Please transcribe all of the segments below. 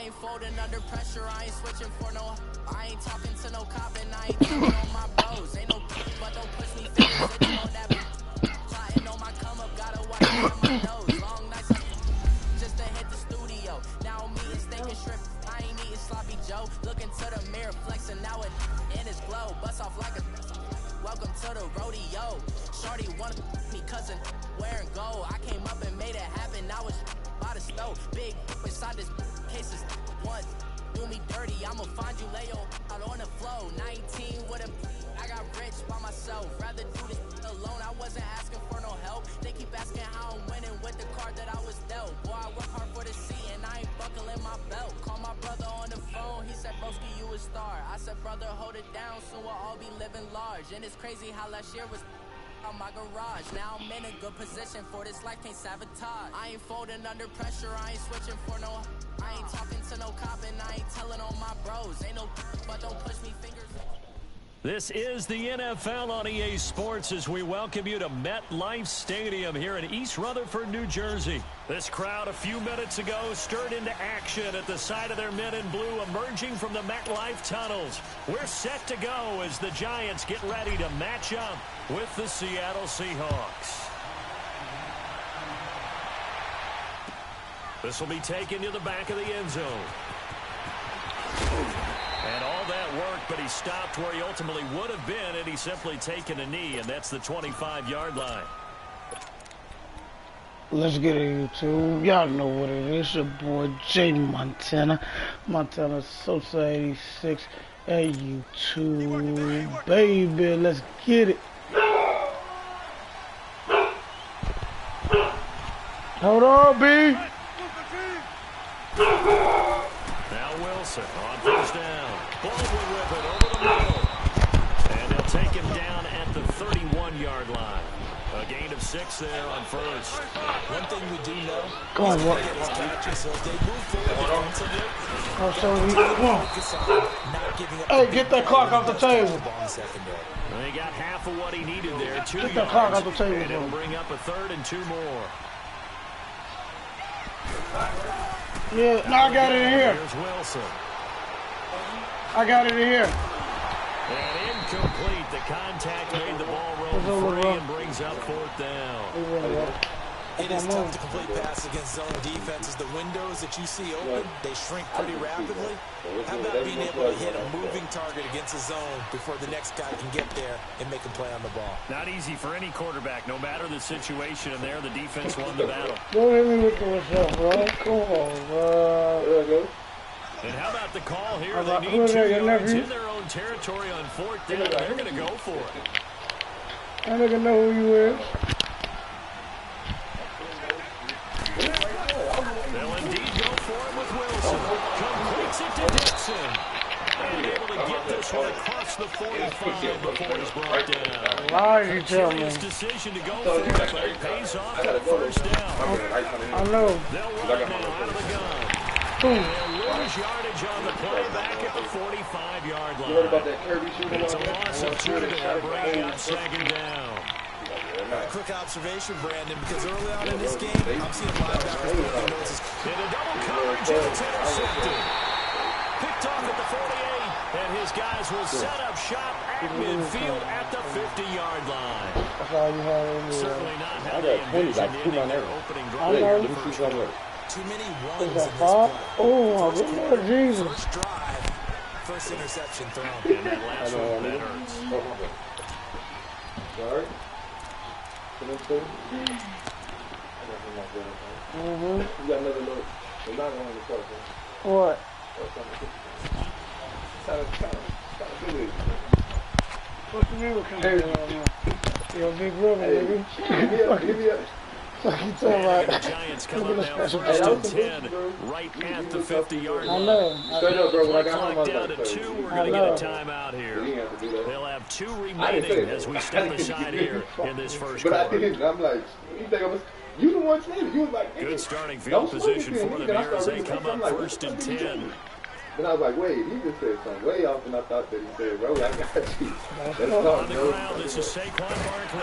I ain't folding under pressure, I ain't switching for no. I ain't talking to no cop and I ain't talking on my bros. Ain't no but don't push me fingers, itching on that. Plotting on my come up, gotta watch my nose. Long nights just to hit the studio. Now me and steak and shrimp, I ain't eating sloppy Joe. Looking to the mirror, flexing now it in his glow. Bust off like a welcome to the rodeo. Shorty wanted me cousin wearing gold. I came up and made it happen. Now it's by the stove. Big inside this cases once. Do me dirty, I'ma find you lay out on the floor. 19 with a I got rich by myself. Rather do this alone. I wasn't asking for no help. They keep asking how I'm winning with the card that I was dealt. Boy, I work hard for the seat and I ain't buckling my belt. Call my brother on the phone. He said, broski, you a star. I said, brother, hold it down. Soon we'll all be living large. And it's crazy how last year was on my garage. Now I'm in a good position for this life, can't sabotage. I ain't folding under pressure, I ain't switching for no. I ain't talking to no cop and I ain't telling on my bros. Ain't no but don't push me fingers. This is the NFL on EA Sports as we welcome you to MetLife Stadium here in East Rutherford, New Jersey. This crowd a few minutes ago stirred into action at the side of their men in blue emerging from the MetLife tunnels. We're set to go as the Giants get ready to match up with the Seattle Seahawks. This will be taken to the back of the end zone. And all that work, but he stopped where he ultimately would have been had he simply taken a knee, and that's the 25-yard line. Let's get it, YouTube. Y'all know what it is. Your boy J Montana. MontanaSosa86's at YouTube. Baby, let's get it. Hold on, B. Now Wilson on first down. Baldwin with it over the middle. And they'll take him down at the 31-yard line. A gain of 6 there on first. One thing we do know, come on, what? Hey, get that clock off the table. They got half of what he needed there. 2 get yards. That clock off the table, and it'll bring up a 3rd and 2 more. Yeah, no, I got it in here. Here's Wilson. I got it in here. And incomplete. The contact made the ball roll free and brings up 4th down. It is tough to complete passes against zone defenses. The windows that you see open, they shrink pretty rapidly. How about being able to hit a moving target against a zone before the next guy can get there and make a play on the ball? Not easy for any quarterback, no matter the situation, and there the defense won the battle. Don't hit me with myself, bro. Come on, bro. And how about the call here? They need 2 yards in their own territory on 4th down. They're going to go for it. I don't even know who you is. They'll indeed go for it with Wilson. Completes it to Dixon. And able to get this one across the 45 before he's brought down. Why you tell me? Curious decision to go for it, but it pays off at a first down. I know. They'll run now out of the gun. They'll lose yardage on the play back at the 45-yard line. It's a loss of 2 there, bringing up 2nd down. Quick observation, Brandon, because early on in this game, I'm seeing linebackers making notes. In a double coverage, and it's intercepted. Picked off at the 48, and his guys will set up shop at midfield at the 50-yard line. That's all you have in there. Certainly not how they envisioned ending their opening drive in the first quarter. Too many ones in this play. play. Oh, my Lord Jesus. First drive, first interception thrown. And that last one, that hurts. Sorry? You got another look. They're not going to talk, man. What? What you mean what kind of you're a big brother, nigga. Give me up. Like you talking about. The Giants come up now first and 10, right at the 50-yard line. I know. Straight up, bro. When I got Clock home, I was down like, to 2. We're going to get a timeout here. They'll have 2 remaining as we step aside here in this first quarter. quarter. I'm like, you think I was... You the one saying it. You was like, good starting field position for them here as they come up first and 10. And I was like, wait, he just said something way off, and I thought that he said, bro, I got you. That's On the ground, this is Saquon Barkley.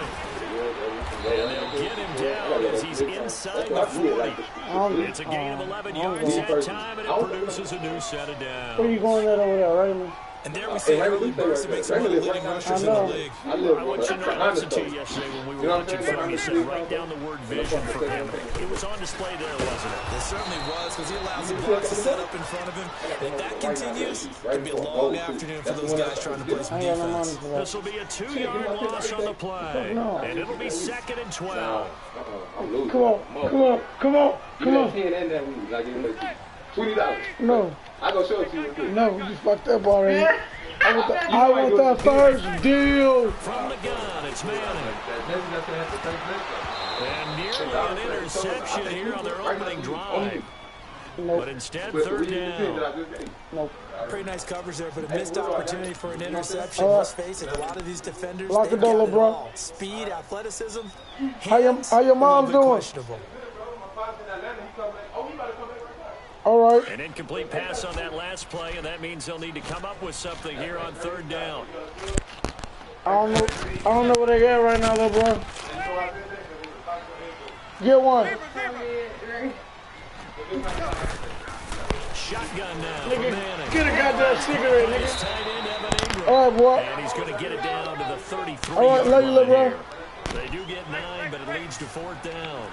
And they'll get him down as he's inside the 40. It's a gain of 11 yards that time, and it produces a new set of downs. Where you going at over there, right? And there we see early bursts that makes one of the leading rushers in the league. I want you to know, I listened to you yesterday when we were watching film. You said write down the word vision for him. It was on display there, wasn't it? It certainly was, because he allows the blocks to set up in front of him. And if that continues, it could be a long afternoon for those guys trying to play some defense. This will be a 2-yard loss on the play. And it'll be 2nd and 12. Come on. $20. No. I go show it to you. No, you fucked up already. I want that first deal. From the gun, it's Manning. And nearly an interception here on their opening drive. Nope. But instead, 3rd down. Nope. Pretty nice coverage there, but a missed opportunity for an interception. Let's face it, a lot of these defenders, Lock they've the door, got it bro. all. Speed, athleticism, How your mom hands, doing? questionable. All right. An incomplete pass on that last play, and that means they'll need to come up with something here on 3rd down. I don't know what they got right now, though, bro. Get one. Shotgun now for Nigga, Manning. get a goddamn cigarette, nigga. Tight end Evan Ingram. All right, boy. And he's going to get it down to the 33. All right, love you, little bro. They do get 9, but it leads to 4th down.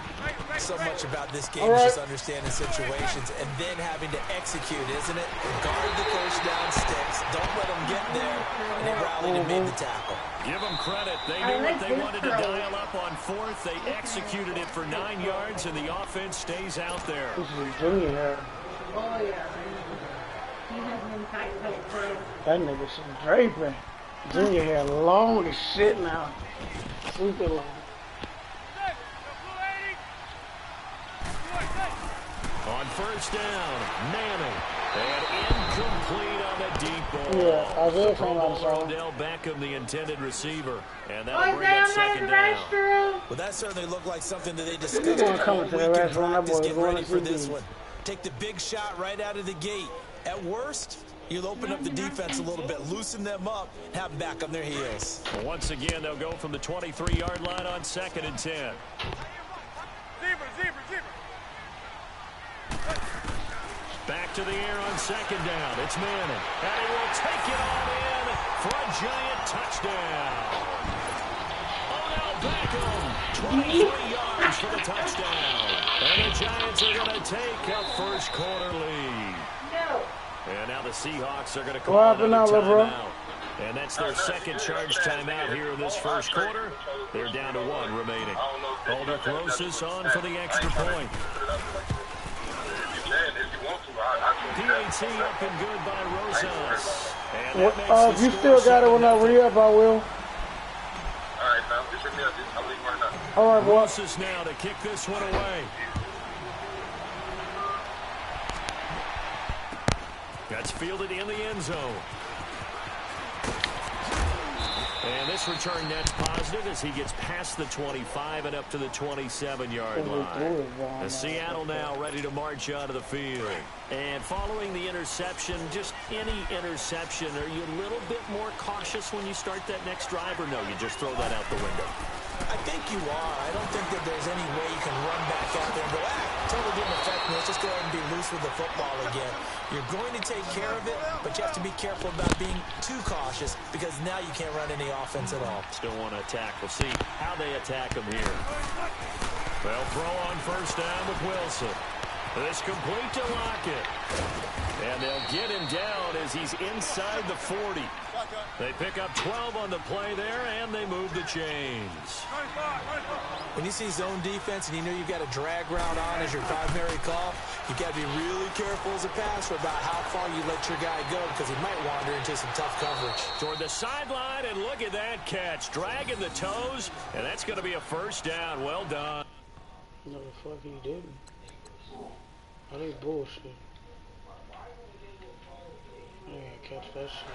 So much about this game All right. is just understanding situations and then having to execute, isn't it? Guard the first down sticks. Don't let them get there. And they rallied and made the tackle. Give them credit. They knew what they wanted to dial up on 4th. They executed it for 9 yards, and the offense stays out there. This is Junior here. That nigga some draping. Junior hair long as shit now. Super long. On 1st down, Manning. And incomplete on the deep ball. Yeah, Isaiah Pro came out Bowler of Odell Beckham, the intended receiver. And that'll bring up 2nd down. Well, that certainly looked like something that they discussed He's gonna come all to the week in restaurant. That practice, boy getting going ready to for see this these. one. Take the big shot right out of the gate. At worst, you'll open up the defense a little bit, loosen them up, and have them back on their heels. Well, once again, they'll go from the 23-yard line on 2nd and 10. Back to the air on 2nd down. It's Manning. And he will take it all in for a giant touchdown. Odell Beckham, 23 yards for the touchdown. And the Giants are going to take a first quarter lead. And now the Seahawks are going to call another timeout. And that's their 2nd charge timeout here in this first quarter. They're down to 1 remaining. Aldrich Rosas on for the extra point. PAT up and good by Rosas. And that makes If the you score still got it when I 7-0. re-up, I will. Alright, fam. Just hit me up. I'll leave right now. All right, boy. Rosas now to kick this one away. That's fielded in the end zone. And this return net's positive as he gets past the 25 and up to the 27-yard line. The Seattle now ready to march out of the field. And following the interception, just any interception, are you a little bit more cautious when you start that next drive, or no, you just throw that out the window? I think you are. I don't think that there's any way you can run back out there and go, totally didn't affect me. Let's just go ahead and be loose with the football again. You're going to take care of it, but you have to be careful about being too cautious because now you can't run any offense at all. Still want to attack. We'll see how they attack him here. They'll throw on 1st down with Wilson. This complete to Lockett. And they'll get him down as he's inside the 40. They pick up 12 on the play there, and they move the chains. When you see zone defense and you know you've got a drag route on as your primary call, you've got to be really careful as a passer about how far you let your guy go because he might wander into some tough coverage. Toward the sideline, and look at that catch. Dragging the toes, and that's going to be a 1st down. Well done. No, the fuck he didn't. Oh, they bullshit. I ain't catch that shit.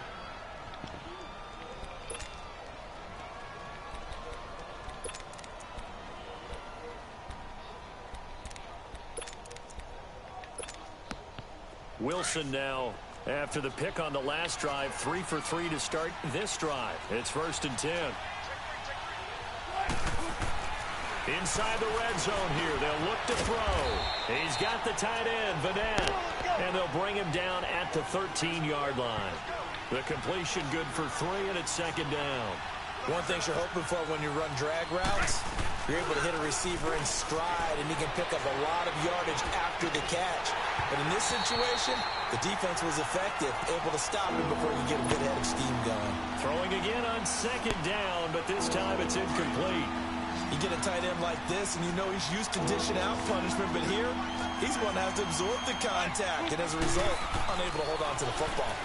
Wilson now After the pick on the last drive, 3 for 3 to start this drive. It's 1st and 10. Inside the red zone here, they'll look to throw. He's got the tight end, Vanette, and they'll bring him down at the 13-yard line. The completion good for 3, and it's 2nd down. One thing you're hoping for when you run drag routes, you're able to hit a receiver in stride, and he can pick up a lot of yardage after the catch. But in this situation, the defense was effective, able to stop him before you get a good head of steam going. Throwing again on 2nd down, but this time it's incomplete. You get a tight end like this, and you know he's used to dishing out punishment, but here, he's going to have to absorb the contact, and as a result, unable to hold on to the football.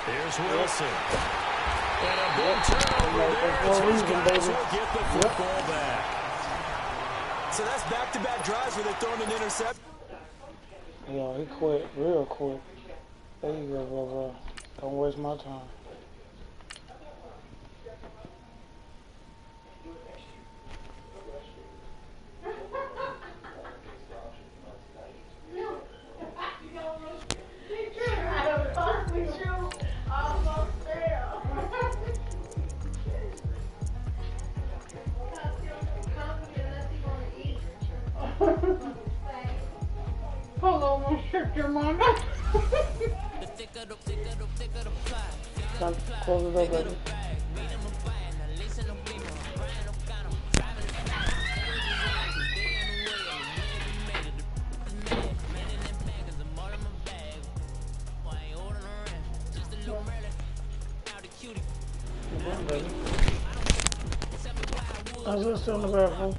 Here's Wilson. And a big turnover there as his guys will get the football back. So that's back-to-back drives where they're throwing an interception. Yeah, he quit real quick. There you go, bro. Don't waste my time. Hold on, I'm shut your mama. Close it up, baby. I was just in the bathroom.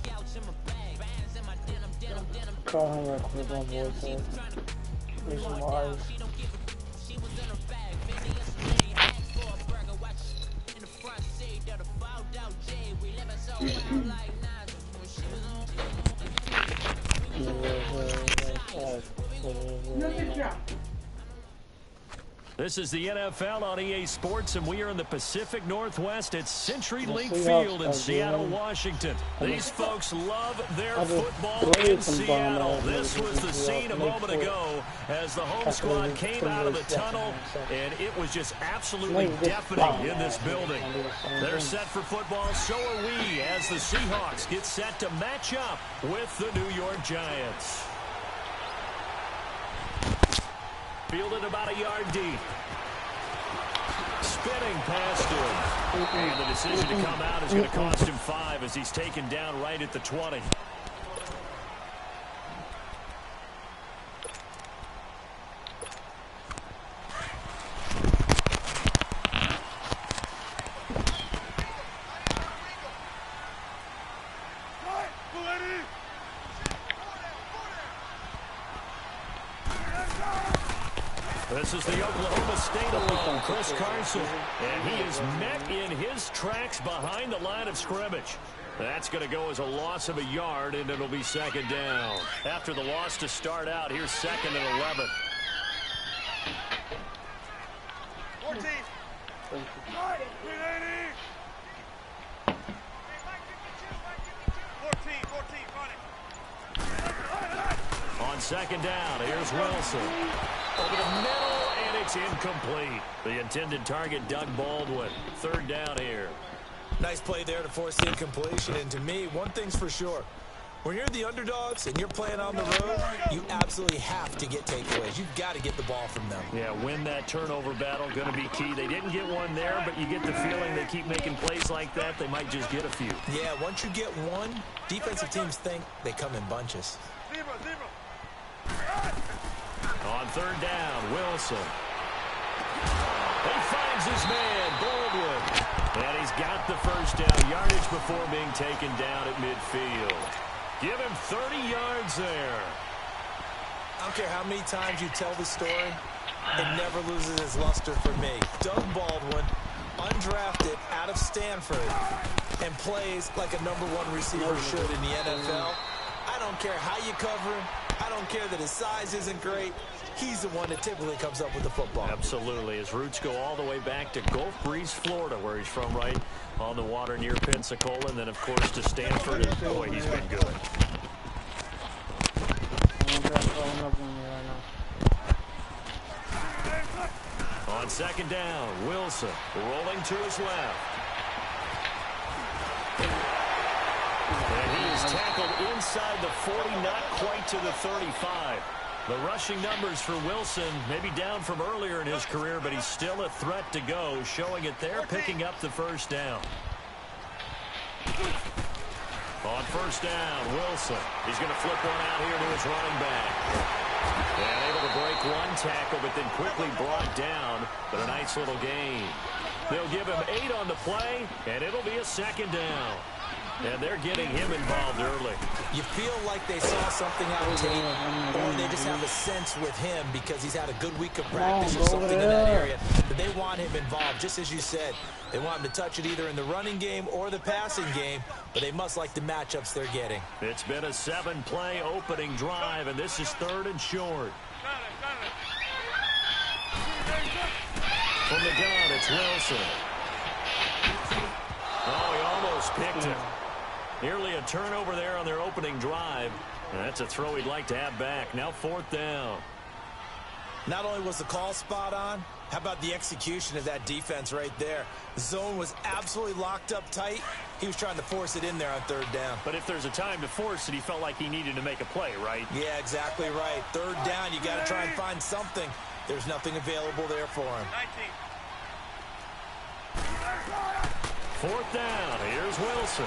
Call him right quick, my boy. Need some more ice. This is the NFL on EA Sports, and we are in the Pacific Northwest at Century Link Field in Seattle, Washington. These folks love their football in Seattle. This was the scene a moment ago as the home squad came out of the tunnel, and it was just absolutely deafening in this building. They're set for football, so are we, as the Seahawks get set to match up with the New York Giants. Fielded about a yard deep. Spinning past him. And the decision to come out is going to cost him 5 as he's taken down right at the 20. This is the Oklahoma State alum, Chris Carson, and he is met in his tracks behind the line of scrimmage. That's going to go as a loss of a yard, and it'll be 2nd down. After the loss to start out, here's 2nd and 11. 14. On 2nd down, here's Wilson. Over the middle, and it's incomplete. The intended target, Doug Baldwin. 3rd down here. Nice play there to force the incompletion. And to me, one thing's for sure. When you're the underdogs and you're playing on the road, you absolutely have to get takeaways. You've got to get the ball from them. Yeah, win that turnover battle, going to be key. They didn't get one there, but you get the feeling they keep making plays like that, they might just get a few. Yeah, once you get one, defensive teams think they come in bunches. On 3rd down, Wilson. He finds his man, Baldwin. And he's got the 1st down yardage before being taken down at midfield. Give him 30 yards there. I don't care how many times you tell the story, it never loses its luster for me. Doug Baldwin, undrafted out of Stanford, and plays like a #1 receiver should in the NFL. I don't care how you cover him. I don't care that his size isn't great. He's the one that typically comes up with the football. Absolutely. His roots go all the way back to Gulf Breeze, Florida, where he's from, right on the water near Pensacola. And then, of course, to Stanford. And, boy, he's been good. On second down, Wilson rolling to his left. And he is tackled inside the 40, not quite to the 35. The rushing numbers for Wilson maybe down from earlier in his career, but he's still a threat to go, showing it there, picking up the first down. On first down, Wilson. He's going to flip one out here to his running back. And able to break one tackle, but then quickly brought down. But a nice little gain. They'll give him 8 on the play, and it'll be a second down. And they're getting him involved early. You feel like they saw something out of tape, or they just have a sense with him because he's had a good week of practice or something in that area. But they want him involved, just as you said. They want him to touch it either in the running game or the passing game, but they must like the matchups they're getting. It's been a 7-play opening drive, and this is 3rd and short. From the gun, it's Wilson. Oh, he almost picked him. Nearly a turnover there on their opening drive. And that's a throw he'd like to have back. Now 4th down. Not only was the call spot on, how about the execution of that defense right there? The zone was absolutely locked up tight. He was trying to force it in there on 3rd down. But if there's a time to force it, he felt like he needed to make a play, right? Yeah, exactly right. 3rd down, you got to try and find something. There's nothing available there for him. 4th down. Here's Wilson.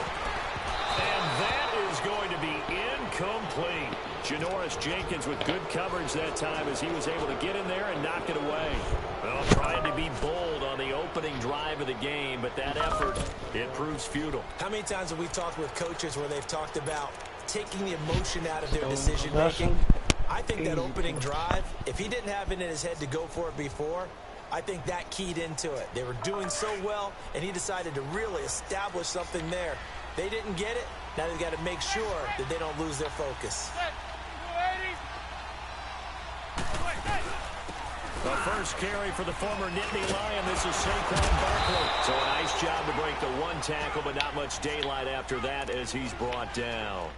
And that is going to be incomplete. Janoris Jenkins with good coverage that time as he was able to get in there and knock it away. Well, trying to be bold on the opening drive of the game, but that effort, it proves futile. How many times have we talked with coaches where they've talked about taking the emotion out of their decision-making? I think that opening drive, if he didn't have it in his head to go for it before, I think that keyed into it. They were doing so well, and he decided to really establish something there. They didn't get it. Now they've got to make sure that they don't lose their focus. The first carry for the former Nittany Lion. This is Saquon Barkley. So a nice job to break the one tackle, but not much daylight after that as he's brought down.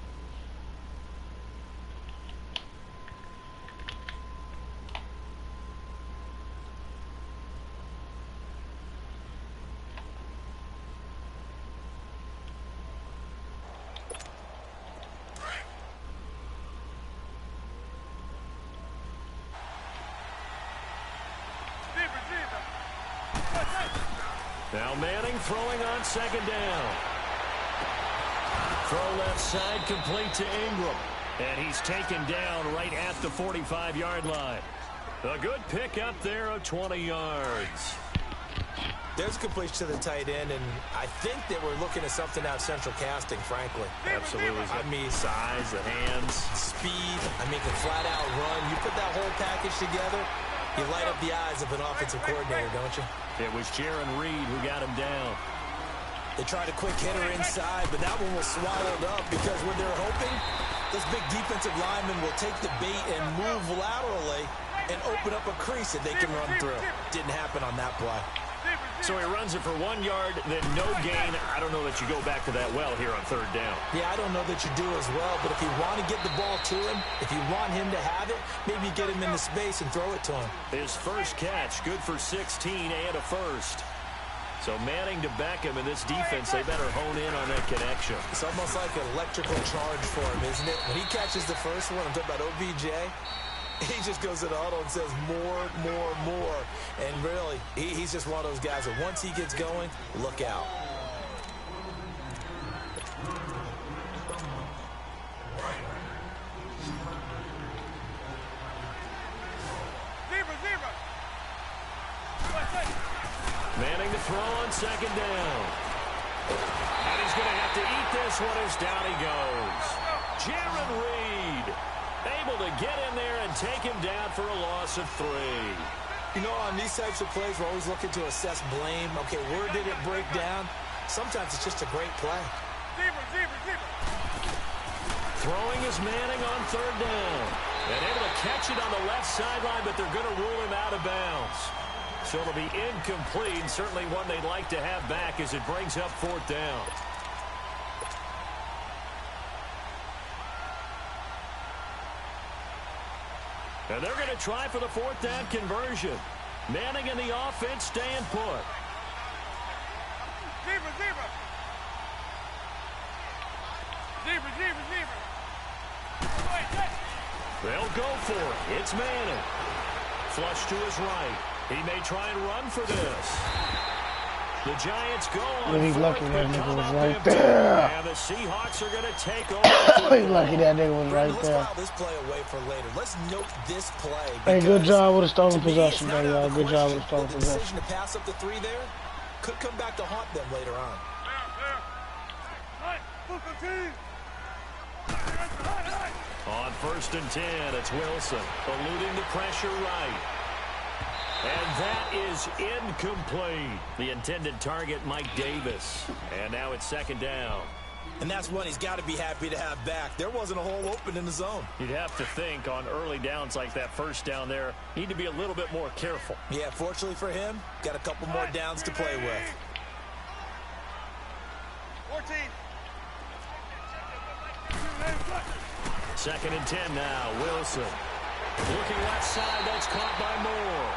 Now Manning throwing on second down. Throw left side complete to Ingram. And he's taken down right at the 45-yard line. A good pickup there of 20 yards. There's a completion to the tight end, and I think that we're looking at something out central casting, frankly. Absolutely. I mean, size, the hands. Speed. I mean, the flat-out run. You put that whole package together, you light up the eyes of an offensive coordinator, don't you? It was Jaron Reed who got him down. They tried a quick hitter inside, but that one was swallowed up because when they're hoping, this big defensive lineman will take the bait and move laterally and open up a crease that they can run through. Didn't happen on that play. So he runs it for 1 yard, then no gain. I don't know that you go back to that well here on third down. Yeah, I don't know that you do as well, but if you want to get the ball to him, if you want him to have it, maybe get him into space and throw it to him. His first catch, good for 16 and a first. So Manning to Beckham in this defense, they better hone in on that connection. It's almost like an electrical charge for him, isn't it? When he catches the first one, I'm talking about OBJ, he just goes to the huddle and says more, more, more. And really, he's just one of those guys that once he gets going, look out. Manning to throw on second down. And he's going to have to eat this one as down he goes. Jaron Reed able to get in there and take him down for a loss of 3. You know, on these types of plays, we're always looking to assess blame. Okay, where did it break down? Sometimes it's just a great play. Throwing is Manning on third down. And able to catch it on the left sideline, but they're going to rule him out of bounds. So it'll be incomplete, certainly one they'd like to have back as it brings up fourth down. And they're going to try for the fourth down conversion. Manning and the offense staying put. Zebra. They'll go for it. It's Manning. Flush to his right. He may try and run for this. The Giants go on. He's lucky that nigga was right there. And the Seahawks are going to take over. He's lucky that nigga was right there. Let's file this play away for later. Let's note this play. Hey, good job with the stolen possession, there, y'all. Good job with the stolen possession. The decision to pass up the 3 there could come back to haunt them later on. On 1st and 10, it's Wilson eluding the pressure right. And that is incomplete. The intended target, Mike Davis. And now it's 2nd down. And that's one he's got to be happy to have back. There wasn't a hole open in the zone. You'd have to think on early downs like that 1st down there, need to be a little bit more careful. Yeah, fortunately for him, got a couple more downs to play with. 14. 2nd and 10 now. Wilson looking left side. That's caught by Moore.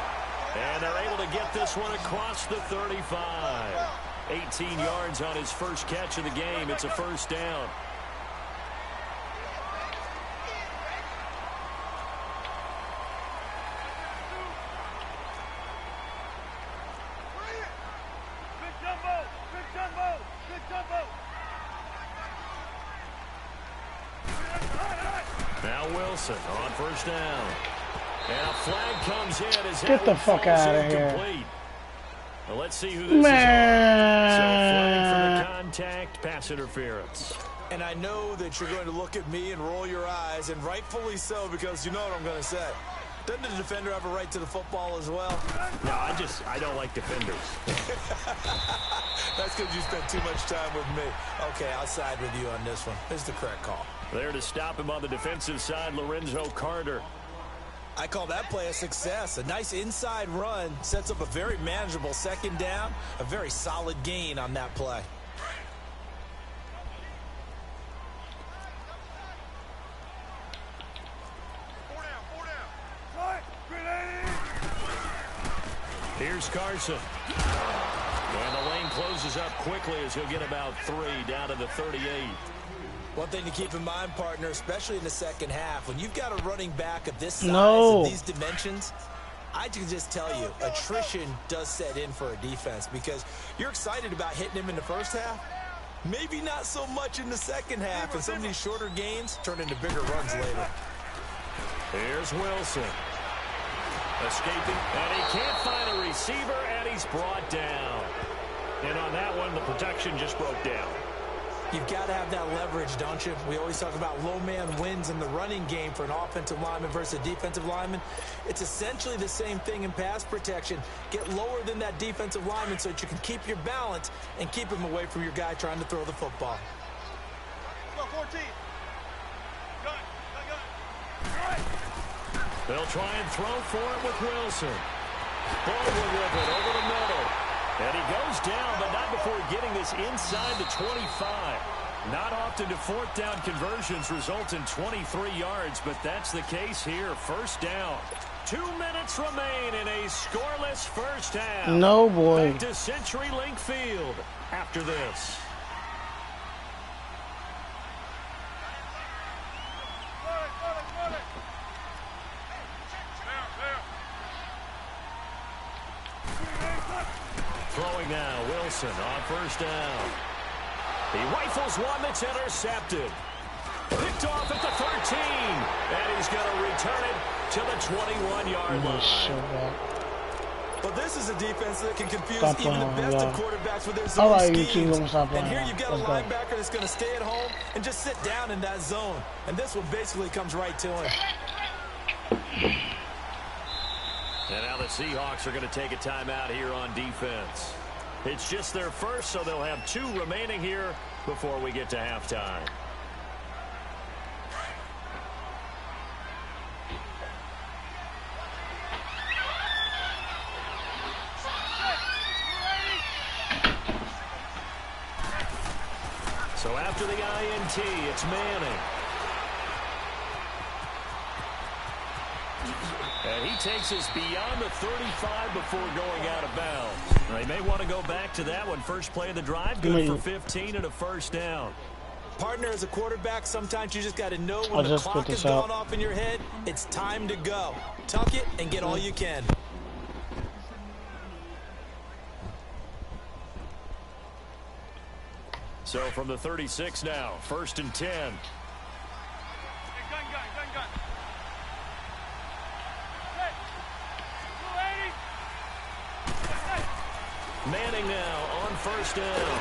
And they're able to get this one across the 35. 18 yards on his first catch of the game. It's a 1st down. Now Wilson on 1st down. And a flag comes in as get the fuck out of here. Well, let's see who this is on. So flag for the contact, pass interference. And I know that you're going to look at me and roll your eyes, and rightfully so, because you know what I'm going to say. Doesn't the defender have a right to the football as well? No, I don't like defenders. That's because you spent too much time with me. Okay, I'll side with you on this one. Here's the correct call. There to stop him on the defensive side, Lorenzo Carter. I call that play a success. A nice inside run sets up a very manageable 2nd down. A very solid gain on that play. Here's Carson. And the lane closes up quickly as he'll get about 3 down to the 38. One thing to keep in mind, partner, especially in the 2nd half, when you've got a running back of this size and these dimensions, I can just tell you, attrition does set in for a defense because you're excited about hitting him in the 1st half. Maybe not so much in the 2nd half, and some of these shorter gains turn into bigger runs later. Here's Wilson. Escaping, and he can't find a receiver, and he's brought down. And on that one, the protection just broke down. You've got to have that leverage, don't you? We always talk about low man wins in the running game for an offensive lineman versus a defensive lineman. It's essentially the same thing in pass protection. Get lower than that defensive lineman so that you can keep your balance and keep him away from your guy trying to throw the football. Go 14. Gun. They'll try and throw for it with Wilson. Baldwin with it over the middle. And he goes down, but not before getting this inside the 25. Not often do 4th down conversions result in 23 yards, but that's the case here. 1st down. 2 minutes remain in a scoreless 1st half. No, boy. Back to CenturyLink Field after this. Throwing now, Wilson on 1st down. He rifles one that's intercepted. Picked off at the 13. And he's going to return it to the 21-yard line. But this is a defense that can confuse even the best of quarterbacks with their zone all right, schemes. stop and here you've got a Let's linebacker that's going to stay at home and just sit down in that zone. And this one basically comes right to him. And now the Seahawks are going to take a timeout here on defense. It's just their first, so they'll have 2 remaining here before we get to halftime. So after the INT, it's Manning. And he takes us beyond the 35 before going out of bounds. They may want to go back to that one. First play of the drive, good for 15 and a first down. Partner, as a quarterback, sometimes you just got to know when the clock has gone off in your head, it's time to go. Tuck it and get all you can. So from the 36 now, 1st and 10. Gun. Hey, Manning now on 1st down.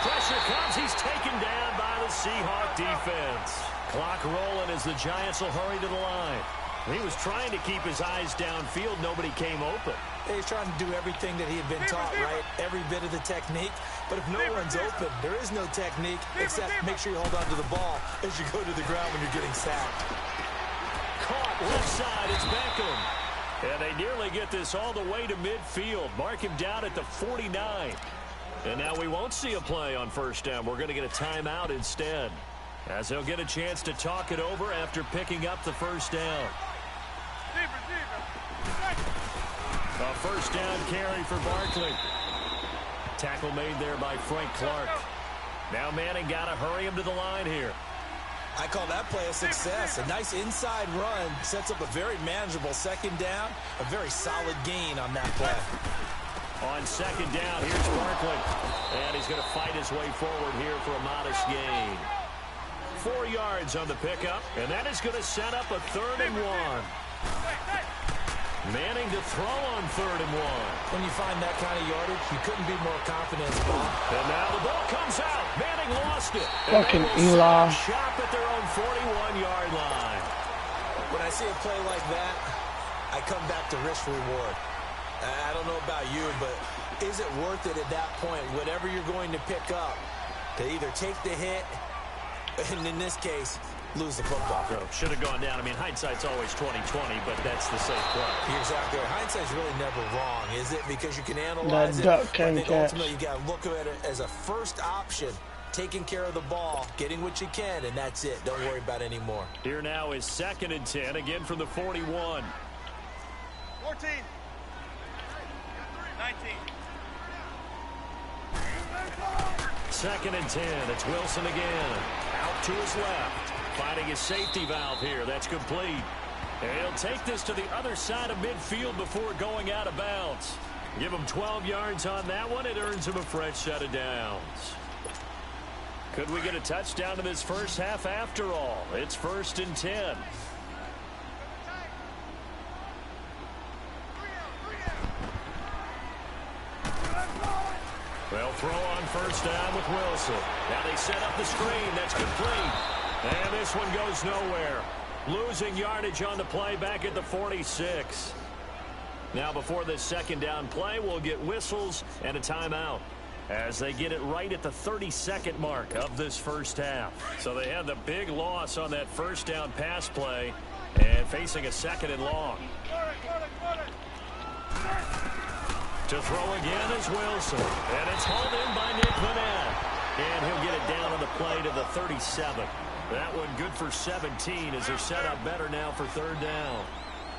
Pressure comes. He's taken down by the Seahawk defense. Clock rolling as the Giants will hurry to the line. He was trying to keep his eyes downfield. Nobody came open. He's trying to do everything that he had been taught, right? Every bit of the technique. But if no one's open, there is no technique except make sure you hold on to the ball as you go to the ground when you're getting sacked. Caught left side. It's Beckham. And they nearly get this all the way to midfield. Mark him down at the 49. And now we won't see a play on 1st down. We're going to get a timeout instead, as he'll get a chance to talk it over after picking up the 1st down. A 1st down carry for Barkley. Tackle made there by Frank Clark. Now Manning got to hurry him to the line here. I call that play a success. A nice inside run sets up a very manageable 2nd down. A very solid gain on that play. On 2nd down, here's Barkley. And he's going to fight his way forward here for a modest gain. 4 yards on the pickup, and that is going to set up a 3rd and 1. Manning to throw on 3rd and 1. When you find that kind of yardage, you couldn't be more confident in the ball. And now the ball comes out. Manning lost it. Fucking Eli. Shop at their own 41-yard line. When I see a play like that, I come back to risk reward. I don't know about you, but is it worth it at that point, whatever you're going to pick up, to either take the hit, and in this case, lose the football? So, should have gone down. I mean, hindsight's always 20/20, but that's the safe play. You're exactly right. Hindsight's really never wrong, is it? Because you can analyze it. Duck But I think catch. ultimately you got to look at it as a first option, taking care of the ball, getting what you can, and that's it. Don't worry about it anymore. Here now is 2nd and 10, again from the 41. 14. 19. 2nd and 10. It's Wilson again. Out to his left. Finding his safety valve here. That's complete. And he'll take this to the other side of midfield before going out of bounds. Give him 12 yards on that one. It earns him a fresh set of downs. Could we get a touchdown in this first half after all? It's 1st and 10. They'll throw on 1st down with Wilson. Now they set up the screen. That's complete. And this one goes nowhere. Losing yardage on the play back at the 46. Now before this 2nd down play, we'll get whistles and a timeout as they get it right at the 32nd mark of this first half. So they had the big loss on that 1st down pass play and facing a 2nd and long. To throw again is Wilson. And it's hauled in by Nick Vanette. And he'll get it down on the play to the 37. That one good for 17 as they're set up better now for 3rd down.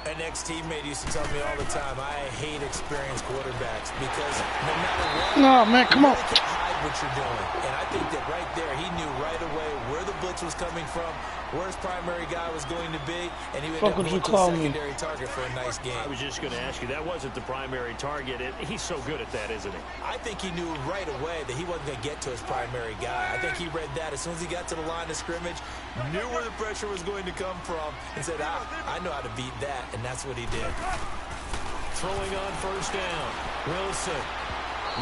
An ex-teammate used to tell me all the time, I hate experienced quarterbacks because no matter what, No, man, come on. you really can't hide what you're doing. And I think that right there, he knew right away where the blitz was coming from, where his primary guy was going to be, and he would Fuck end up would you going to call a me? secondary target for a nice game. I was just going to ask you, that wasn't the primary target. He's so good at that, isn't he? I think he knew right away that he wasn't going to get to his primary guy. I think he read that as soon as he got to the line of scrimmage, knew where the pressure was going to come from, and said, I know how to beat that, and that's what he did. Throwing on 1st down. Wilson.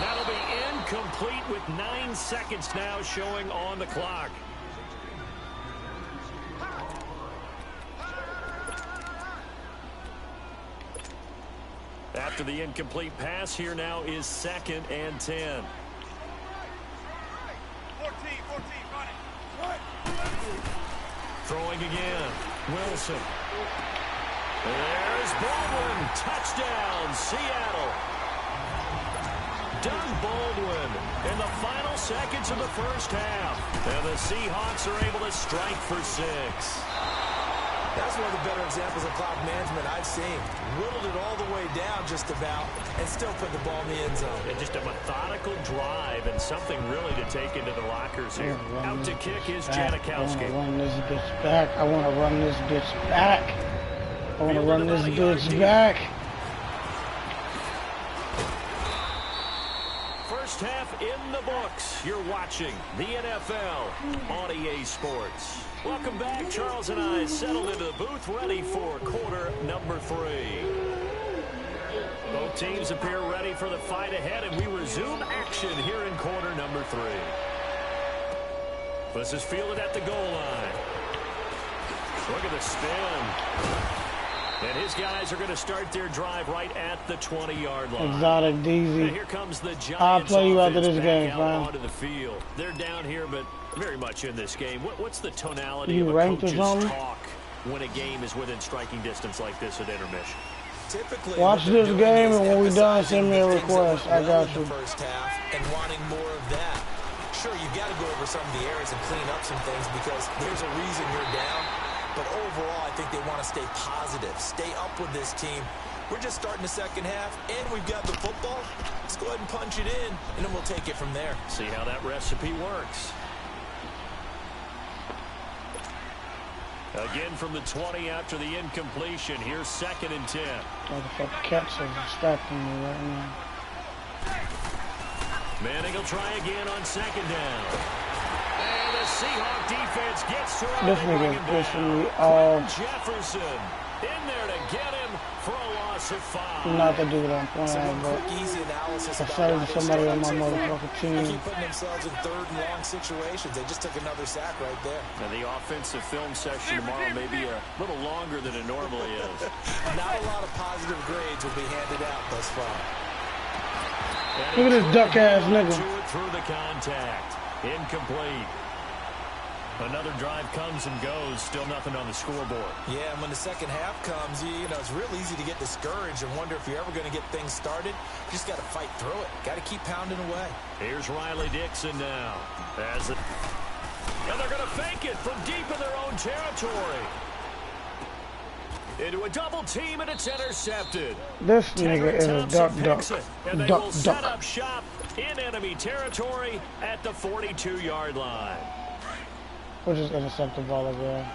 That'll be incomplete with 9 seconds now showing on the clock. After the incomplete pass, here now is 2nd and 10. 14, run it. Throwing again. Wilson. There's Baldwin. Touchdown, Seattle. Doug Baldwin in the final seconds of the first half. And the Seahawks are able to strike for 6. That's one of the better examples of clock management I've seen. Whittled it all the way down just about and still put the ball in the end zone. And just a methodical drive and something really to take into the lockers here. Out to kick is Janikowski. I want to run this bitch back. I want to run this bitch back. I want to run this bitch back. First half in the books. You're watching the NFL on EA Sports. Welcome back. Charles and I settled into the booth ready for quarter number 3. Both teams appear ready for the fight ahead, and we resume action here in quarter number 3. This is fielded at the goal line. Look at the spin. And his guys are going to start their drive right at the 20-yard line. Exotic DZ. And here comes the Giants. I'll play you after this game, fam. Onto the field. They're down here, but very much in this game. What's the tonality you of a coach's talk when a game is within striking distance like this at intermission? Typically, watch this game, and when we're done, send me a request. I got you. First half and wanting more of that. Sure, you've got to go over some of the areas and clean up some things because there's a reason you're down. But overall, I think they want to stay positive, stay up with this team. We're just starting the second half, and we've got the football. Let's go ahead and punch it in, and then we'll take it from there. See how that recipe works. Again from the 20 after the incompletion. Here's 2nd and 10. Motherfucking cats are distracting me right now. Manning will try again on 2nd down. And the Seahawk defense gets to him. This nigga is pushing me off. Jefferson in there to get him for a loss of 5. Not the dude I'm playing, but I started somebody on my motherfucking They team. keep putting themselves in 3rd and long situations. They just took another sack right there. And the offensive film session tomorrow may be a little longer than it normally is. Not a lot of positive grades will be handed out thus far. Look at this duck-ass nigga. Through the contact. Incomplete. Another drive comes and goes. Still nothing on the scoreboard. Yeah, and when the second half comes, you know, it's real easy to get discouraged and wonder if you're ever going to get things started. You just got to fight through it. Got to keep pounding away. Here's Riley Dixon now. And they're going to fake it from deep in their own territory. Into a double team, and it's intercepted. This nigga is a duck. And they will set up shop in enemy territory at the 42-yard line. We'll just intercept the ball again.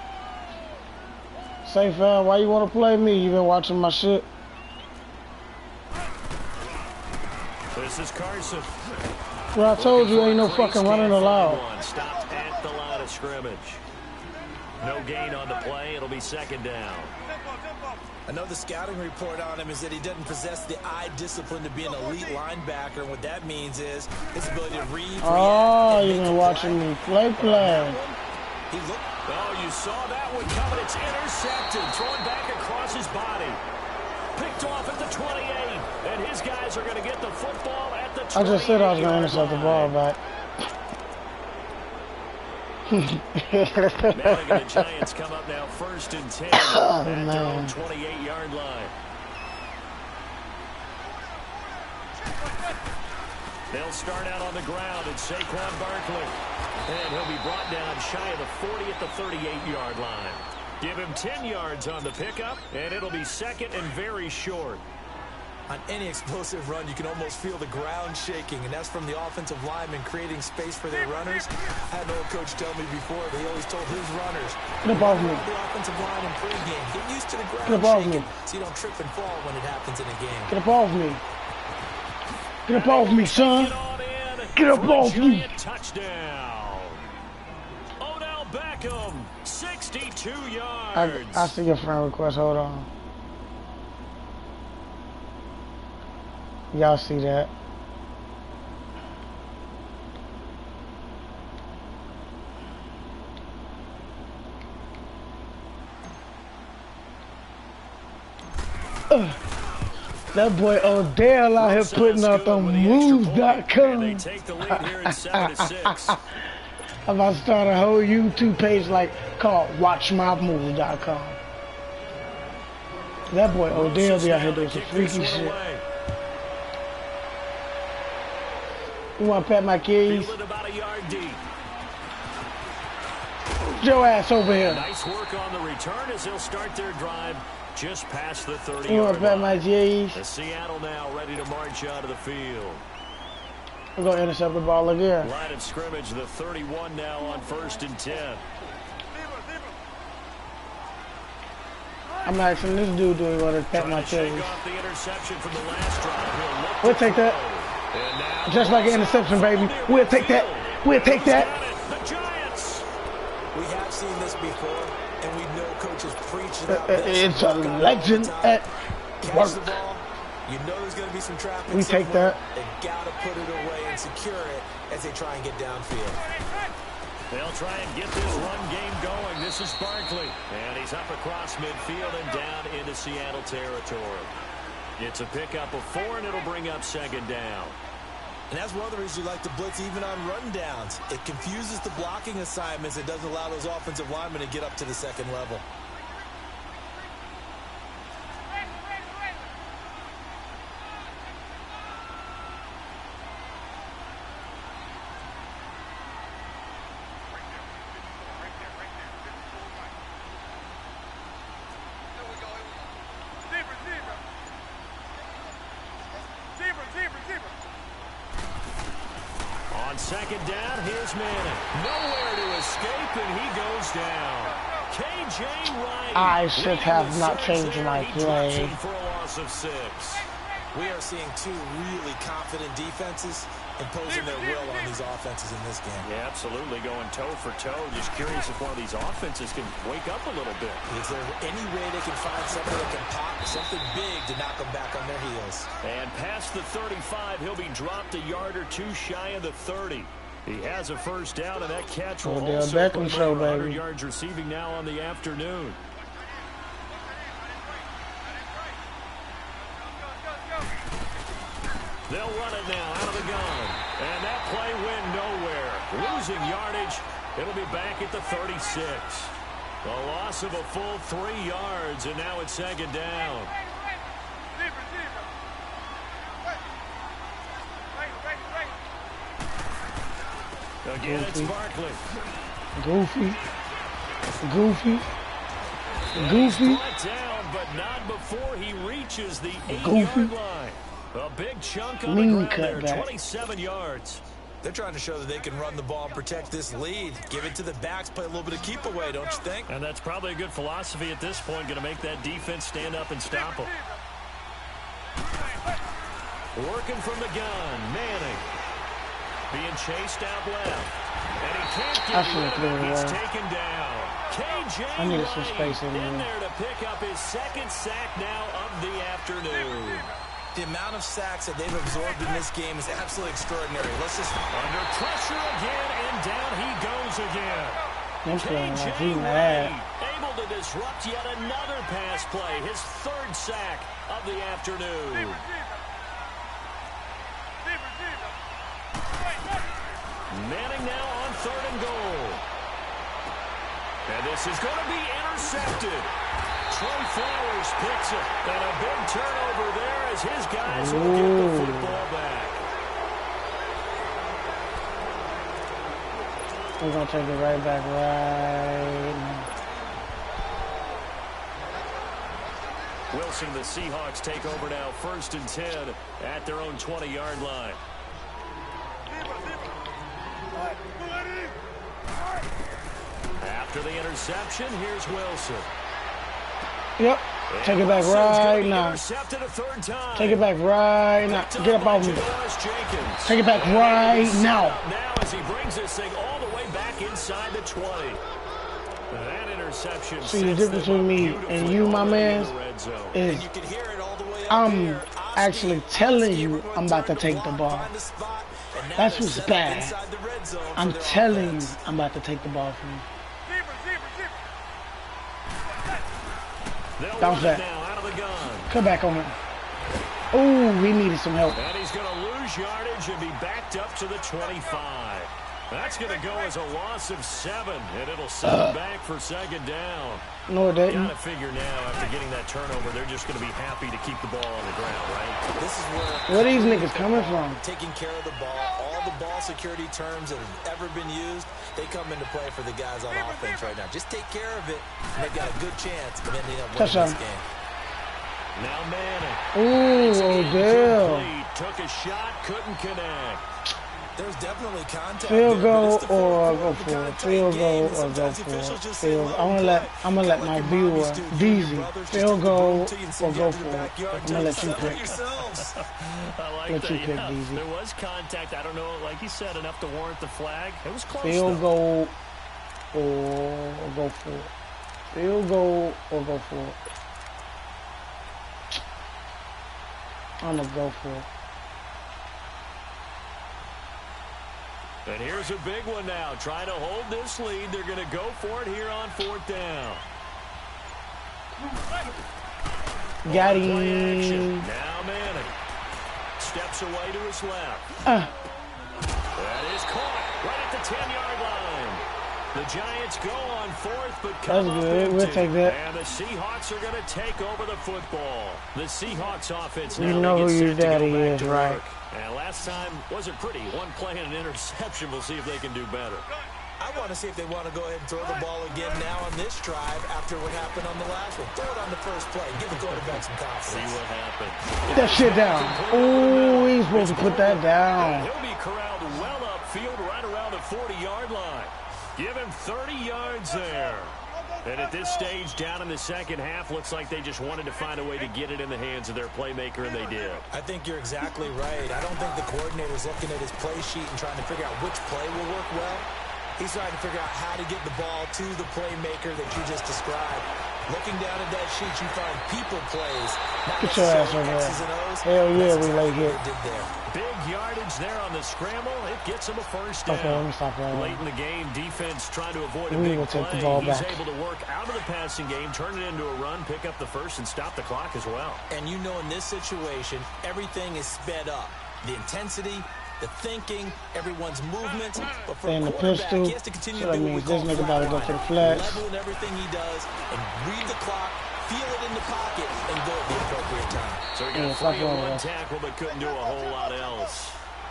Say, fam, why you want to play me? You been watching my shit? This is Carson. Well, I told you ain't no fucking running allowed. Stopped at the line of scrimmage. No gain on the play. It'll be 2nd down. I know the scouting report on him is that he doesn't possess the eye discipline to be an elite linebacker. And what that means is his ability to read. Oh, you've been watching me play. He looked. Oh, you saw that one coming. It's intercepted. Thrown back across his body. Picked off at the 28. And his guys are going to get the football at the 20. I just said I was going to intercept the ball back. Manning and the Giants come up now 1st and 10 at their own 28-yard line. They'll start out on the ground at Saquon Barkley. And he'll be brought down shy of the 40 at the 38-yard line. Give him 10 yards on the pickup, and it'll be 2nd and very short. On any explosive run, you can almost feel the ground shaking, and that's from the offensive linemen creating space for their runners. I had an old coach tell me before that he always told his runners, get up off me. The offensive line in pregame, get used to the ground get up off shaking me. So you don't trip and fall when it happens in a game. Get up off me. Get up off me, son. Get up off me. Touchdown. Odell Beckham, 62 yards. I see your friend request. Hold on. Y'all see that? That boy Odell out here putting out the moves.com. They take the lead here at 7-6. I'm about to start a whole YouTube page called WatchMyMoves.com. That boy Odell be out here doing some freaky shit. You want to pat my keys? your ass over here. Nice work on the return as they'll start their drive just past the 30-yard You want to bet my line. G's? The Seattle now ready to march out of the field. We're going to intercept the ball again. Line of scrimmage, the 31 now on 1st and 10. I'm asking this dude, do he want to pat my Trying to chest? shake off the interception from the last drive. He'll look We'll to take that. throw. And now Just like an interception, baby. We'll take that. We'll take that. The Giants. We have seen this before, and we know coaches preach about this. It's a legend at Catch work. the ball. You know there's going to be some traffic. We take somewhere. that. They got to put it away and secure it as they try and get downfield. They'll try and get this run game going. This is Barkley. And he's up across midfield and down into Seattle territory. It's a pickup of 4, and it'll bring up 2nd down. And that's one of the reasons you like to blitz even on run downs. It confuses the blocking assignments. It doesn't allow those offensive linemen to get up to the 2nd level. On 2nd down, here's Manning. Nowhere to escape, and he goes down. KJ Wright. I should have not changed my He drops play. him for a loss of 6. We are seeing two really confident defenses imposing their will on these offenses in this game. Yeah, absolutely, going toe for toe. Just curious if one of these offenses can wake up a little bit. Is there any way they can find something that can pop, something big to knock them back on their heels? And past the 35, he'll be dropped a yard or 2 shy of the 30. He has a 1st down, and that catch will Odell also Beckham put show, him 100 baby. yards receiving now on the afternoon. They'll run it now out of the gun. And that play went nowhere. Losing yardage. It'll be back at the 36. A loss of a full 3 yards, and now it's 2nd down. Again, it's Barkley. Goofy. Goofy. He's Goofy. brought down, but not before he reaches the 8-yard Goofy. line. A big chunk on Mean the ground there, cutback. 27 yards. They're trying to show that they can run the ball and protect this lead. Give it to the backs, play a little bit of keep away, don't you think? And that's probably a good philosophy at this point, going to make that defense stand up and stop them. Working from the gun, Manning. Being chased out left. And he can't I get should've rid threw of it it. He's away. taken down. KJ I needed some Wright space in in there. there to pick up his 2nd sack now of the afternoon. The amount of sacks that they've absorbed in this game is absolutely extraordinary. Let's just... Under pressure again, and down he goes again. I'm feeling like KJ he mad. Wright able to disrupt yet another pass play. His 3rd sack of the afternoon. Manning now on 3rd and goal. And this is going to be intercepted. Trey Flowers picks it. And a big turnover there as his guys will get the football back. We're going to take it right back right now. Wilson, the Seahawks take over now 1st and 10 at their own 20-yard line. After the interception, here's Wilson. Yep. Take it back right now. Intercepted a 3rd time. Take it back right now. Get up off me. Jenkins. Take it back right now. Now as he brings this thing all the way back inside the 20. That interception. See, the difference between me and you, my man, is You can hear it all the way up I'm there. actually telling you I'm about to take the ball. Find the spot, and now That's they're what's set up bad. inside the red zone for I'm their telling you offense. I'm about to take the ball from you. They'll Bounce run it back. now out of the gun. Come back on it. Oh, he needed some help. And he's going to lose yardage and be backed up to the 25. That's going to go as a loss of 7, and it'll set them back for second down. No, it didn't. Got to figure now, after getting that turnover, they're just going to be happy to keep the ball on the ground, right? This is where these niggas coming from? taking care of the ball, all the ball security terms that have ever been used, they come into play for the guys on offense right now. Just take care of it, and they've got a good chance of ending up winning this game. Now Manning. Ooh, Odell. Took a shot, couldn't connect. There's definitely contact. Field goal or go for it. Field goal or go for it. Field. I'm gonna let my viewer DZ field goal or go for it. I'm gonna let you pick. I like Let that. you pick, DZ. There was contact. I don't know, like you said, enough to warrant the flag. It was close. Field goal or go for it. Field goal or go for it. I'm gonna go for it. And here's a big one now. Trying to hold this lead. They're going to go for it here on 4th down. Got him. Now Manning steps away to his left. That is caught right at the 10-yard line. The Giants go on 4th, but come That's up good. We'll empty. take that. And the Seahawks are going to take over the football. The Seahawks offense You now know they who get your set to go daddy back is, to right? work. And last time wasn't pretty. One play and an interception. We'll see if they can do better. I want to see if they want to go ahead and throw the ball again now on this drive after what happened on the last one. Throw it on the first play. Give the quarterback some confidence. See what happens. Put that shit down. Oh, he's supposed to put that down. He'll be corralled well upfield right around the 40-yard line. Give him 30 yards there. And at this stage, down in the second half, looks like they just wanted to find a way to get it in the hands of their playmaker, and they did. I think you're exactly right. I don't think the coordinator's looking at his play sheet and trying to figure out which play will work well. He's trying to figure out how to get the ball to the playmaker that you just described. Looking down at that sheet, you find people plays, not Get your ass over X's there. and O's. Hell yeah, That's we exactly like it. what they did there. Big yardage there on the scramble. It gets him a first down. Okay, let me stop right Late now. in the game, defense trying to avoid a We big will take play. the ball He's back. able to work out of the passing game, turn it into a run, pick up the first, and stop the clock as well. And you know in this situation, everything is sped up. The intensity, the thinking, everyone's movement. But for And a the quarterback, pistol, he has to continue so to that do what we means call this nigga about to go to the flat flex. level in everything he does, and read the clock, feel it in the pocket, and go at the appropriate time. So he Yeah, got fuck 3 in all one that. tackle, but couldn't do a whole lot else.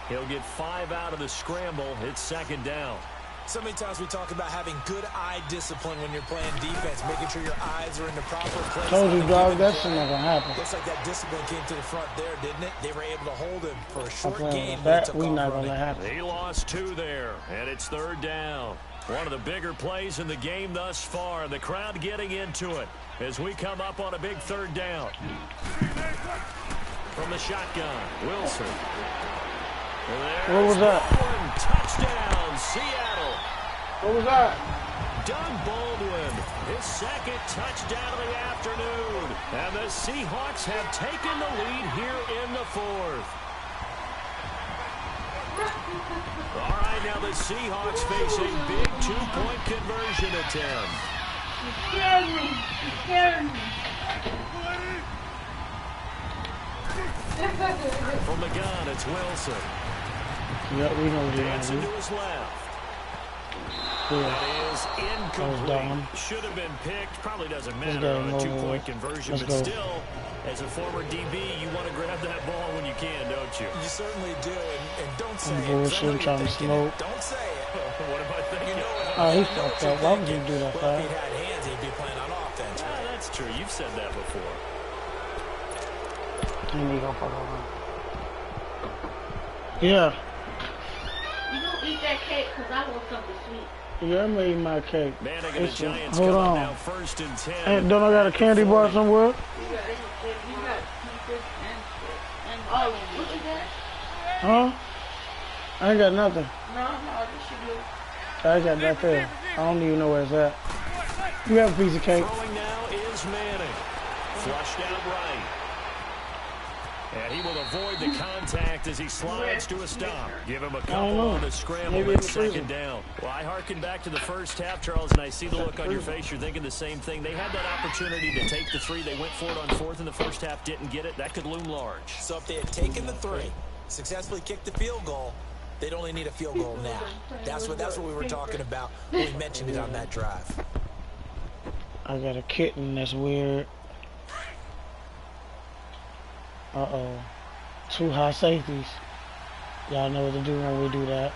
He'll get 5 out of the scramble. It's second down. So many times we talk about having good eye discipline when you're playing defense, making sure your eyes are in the proper place. Told you, on a dog, given that play. shit not gonna happen. Looks like that discipline came to the front there, didn't it? They were able to hold him for a short I'm game. playing when he that. took We off not running. gonna happen. He lost 2 there, and it's third down. One of the bigger plays in the game thus far. The crowd getting into it as we come up on a big third down. From the shotgun, Wilson. What was that? Baldwin, touchdown, Seattle. What was that? Doug Baldwin, his second touchdown of the afternoon. And the Seahawks have taken the lead here in the 4th. All right, now the Seahawks face a big 2-point conversion attempt. You scared me. You scared me. From the gun, it's Wilson. Yeah, we know what Dancing he to his left. Yeah. That is incomplete. dumb. Should have been picked. Probably doesn't Let's matter go, on a over 2-point with. conversion, Let's but go. still, as a former DB, you want to grab that ball when you can, don't you? You certainly do, and don't say I'm it. 'cause I know bullshit, you're trying to thinking smoke. it. Don't say it. What am I thinking? You know it. Oh, he You know fucked what you're up. Why would you thinking. do that, Well, Pat? if he had hands, he'd be playing on offense. Ah, that's true. You've said that before. Let me go fuck around. Yeah. You don't eat that cake because I want something sweet. Yeah, I made my cake. Man, I got the Listen, Giants hold coming on. now first and 10. Hey, don't I got a candy bar somewhere? You got pieces and oh, what you got? Huh? I ain't got nothing. No, this you do. I got that there. I don't even know where it's at. You have a piece of cake. Throwing now is Manning. Flushed out right. And he will avoid the contact as he slides to a stop. Give him a couple know. on the scramble. Maybe in It's the second down. Well, I hearken back to the first half, Charles, and I see the look on your face. You're thinking the same thing. They had that opportunity to take the 3. They went for it on 4th in the first half, didn't get it. That could loom large. So if they had taken the 3, successfully kicked the field goal, They'd only need a field goal now. That's what we were talking about when we mentioned it on that drive. I got a kitten that's weird. Uh-oh. 2 high safeties. Y'all know what to do when we do that.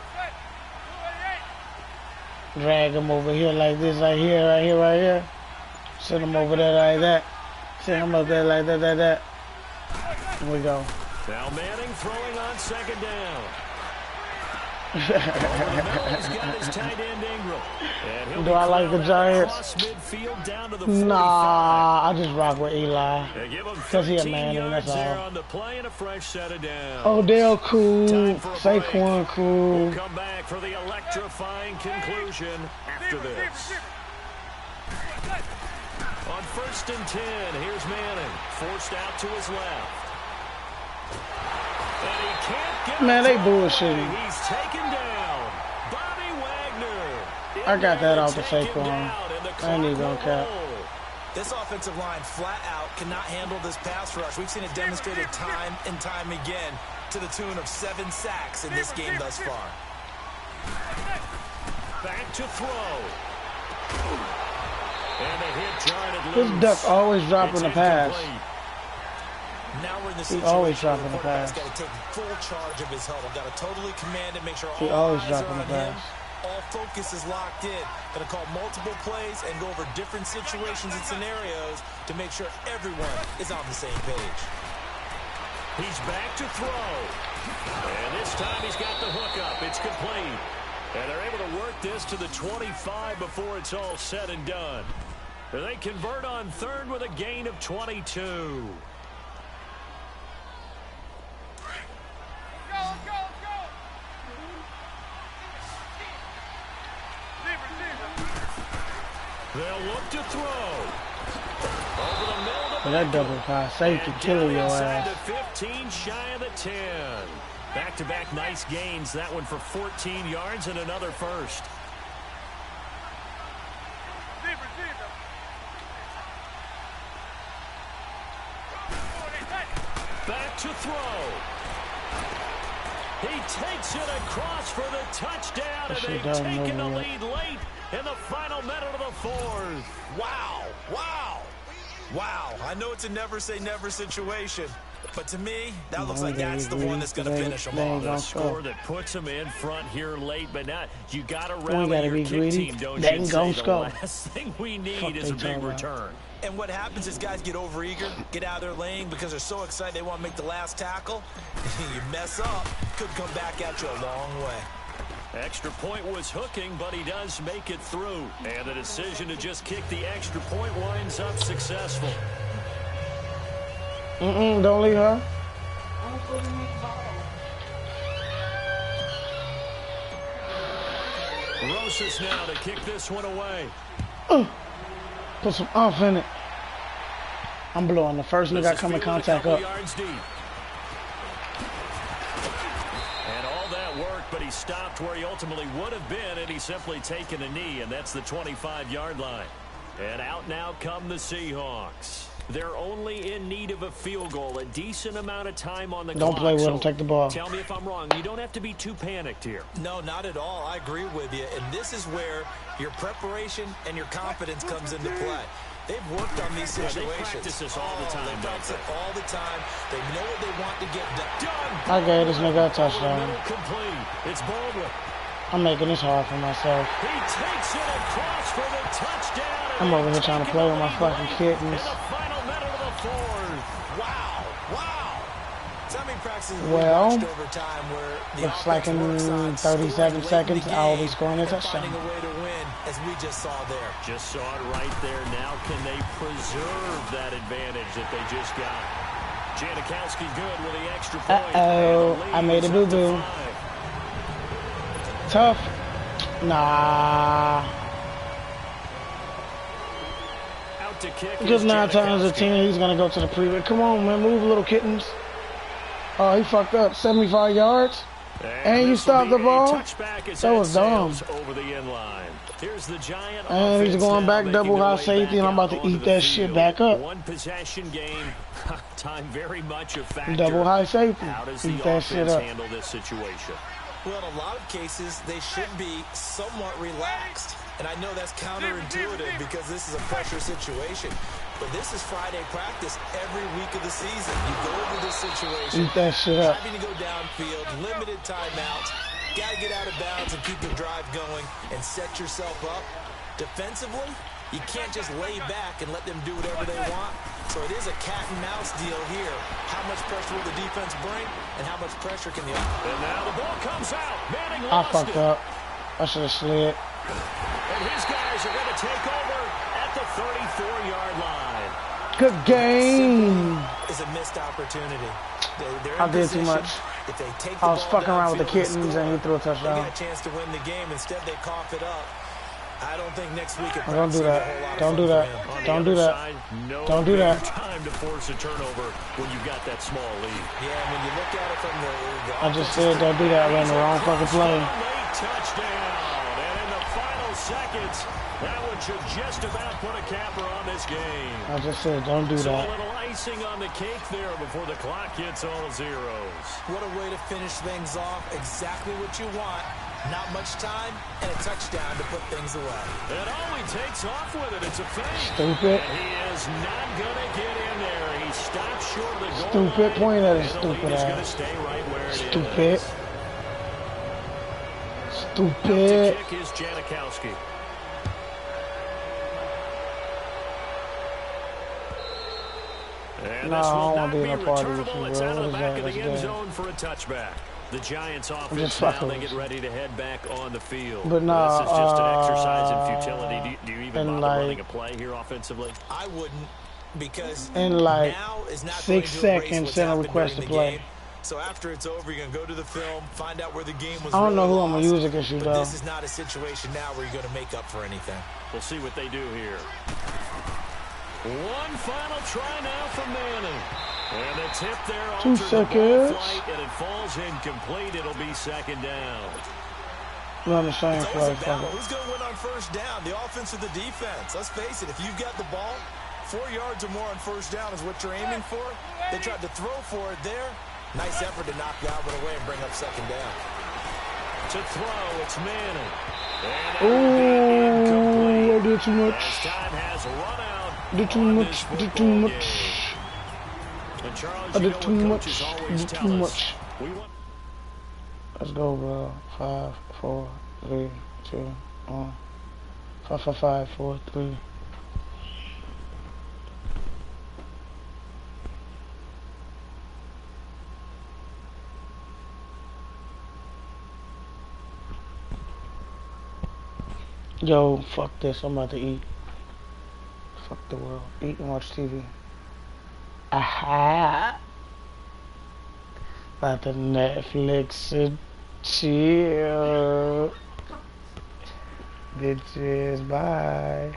Drag him over here like this, right here, right here, right here. Send him over there like that. Send him up there like that, that. Here we go. Now Manning throwing on second down. Over the middle, he's got his tight end Ingram. Do I like the Giants? Down to the Nah, I just rock with Eli. Because he a man, and that's all. On the play and a fresh set of downs. Odell cool. Saquon cool. We'll come back for the electrifying conclusion after this. On 1st and 10, here's Manning. Forced out to his left. And he can't get Man, they bullshitting. He's taken down. Bobby Wagner. I got that off the Saquon. I ain't even gonna cap. This offensive line flat out cannot handle this pass rush. We've seen it demonstrated time and time again to the tune of 7 sacks in this game thus far. Back to throw. And a hit jarred This duck always dropping the pass. Now we're in the He always dropping the pass. Got to take full charge of his huddle. Got to totally command and make sure He all always eyes dropping are the on him. pass. All focus is locked in. Going to call multiple plays and go over different situations and scenarios to make sure everyone is on the same page. He's back to throw. And this time he's got the hook up. It's complete. And they're able to work this to the 25 before it's all said and done. They convert on 3rd with a gain of 22. They'll look to throw. Over the middle to That double high safety killing your ass. To 15 shy of the 10. Back-to-back nice gains. That one for 14 yards and another first. Back to throw. He takes it across for the touchdown, and they've taken the lead late in the final minute of the 4th. Wow. Wow. Wow. I know it's a never say never situation, but to me, that looks like that's the one that's going to finish them off. The score that puts them in front here late, but now you got to rally your kick team, don't you? The last thing we need is a big return. And what happens is guys get overeager, get out of their lane because they're so excited they want to make the last tackle. You mess up, could come back at you a long way. Extra point was hooking, but he does make it through. And the decision to just kick the extra point winds up successful. Don't leave her. Rosas now to kick this one away. Put some oomph in it. I'm blowing the first nigga I come in contact up. And all that work, but he stopped where he ultimately would have been, and he's simply taken a knee, and that's the 25-yard line. And out now come the Seahawks. They're only in need of a field goal, a decent amount of time on the clock. Don't play with him, take the ball. Tell me if I'm wrong. You don't have to be too panicked here. No, not at all. I agree with you. And this is where your preparation and your confidence comes into play. They've worked on these situations. They practice this all the time. They practice it all the time. They know what they want to get done. I gave this nigga a touchdown. Complete. It's Baldwin. I'm making this hard for myself. He takes it across for the touchdown. I'm over here trying to play with my fucking kittens. Wow. Wow. So many practices well, over time where the looks like in 37 seconds I'll be scoring a touchdown. Finding a way to win, as we just saw there. Just saw it right there. Now can they preserve that advantage that they just got? Janikowski good with the extra point. I made a boo-boo. Tough. Nah. Just 9 times out of 10, he's going to go to the preview. Come on, man. Move, little kittens. Oh, he fucked up. 75 yards. And you stopped the ball. That was dumb. Over the end line. Here's the Giant and he's going back double high safety, and I'm about to eat that shit back up. One possession game. Time very much a factor. Double high safety. How does the eat that shit up. Handle this situation? Well, in a lot of cases, they should be somewhat relaxed. And I know that's counterintuitive because this is a pressure situation. But this is Friday practice every week of the season. You go into this situation, eat that shit up. having to go downfield, limited timeouts, got to get out of bounds and keep the drive going and set yourself up. Defensively, you can't just lay back and let them do whatever they want. So it is a cat and mouse deal here. How much pressure will the defense bring, and how much pressure can the offense? And now the ball comes out. Manning I lost fucked it. up. I should have slid. And his guys are going to take over at the 34-yard line. Good game. Is a missed opportunity. They're I in did too position. much. If they take the I was ball fucking around with the downfield kittens score, and he threw a they touchdown. got a chance to win the game. Instead, they cough it up. I don't think next week. Don't do that. Don't do that. Don't do that. Don't do that. Time to force a turnover when you've got that small lead. Yeah, when you look at it from the I just said don't do that. I ran the wrong fucking play. Late touchdown. And in the final seconds, that one should just about put a capper on this game. I just said don't do So a that. little icing on the cake there before the clock hits all zeros. What a way to finish things off. Exactly what you want. Not much time and a touchdown to put things away. And all he takes off with it, it's a fake. Stupid. And he is not going to get in there. He stops short of the goal. Stupid. Point at his And the lead stupid is going to ass. stay right where it Stupid. is. Stupid. Up to kick is Janikowski. And No, this I will don't not want to be be in a party with you, returnable. bro. It's out of What the is back that? of the What's end that? zone for a touchback. The Giants offense just now, fucking they with get you. ready to head back on the field. But nah, this is just an exercise in futility. Do you even and bother like- running a play here offensively? I wouldn't, because In like now is not 6 going to erase seconds, what's send a happened request during to the play. game. So after it's over, you're going to go to the film, find out where the game was. I don't know really who I'm gonna lost. use against you, But though. this is not a situation now where you're going to make up for anything. We'll see what they do here. One final try now from Manning. And the tip there 2 altered the ball seconds. flight, and it falls incomplete. It'll be second down. Run the same It's always play. a Fuck battle. it. Who's going to win on first down? The offense or the defense? Let's face it, if you've got the ball, 4 yards or more on first down is what you're aiming for. They tried to throw for it there. Nice effort to knock that one away and bring up second down. To throw, it's Manning. And Oh, I did too as much. time has run out. Did too on much. this Did too football much. game. And Charles, I you did know too what much. coaches I always did tell too us. much. We want Let's go, bro. 5, 4, 3, 2, 1. 5, 5, 5, 4, 3. Yo, fuck this. I'm about to eat. Fuck the world. Eat and watch TV. Aha! About to Netflix and chill. Bitches, bye.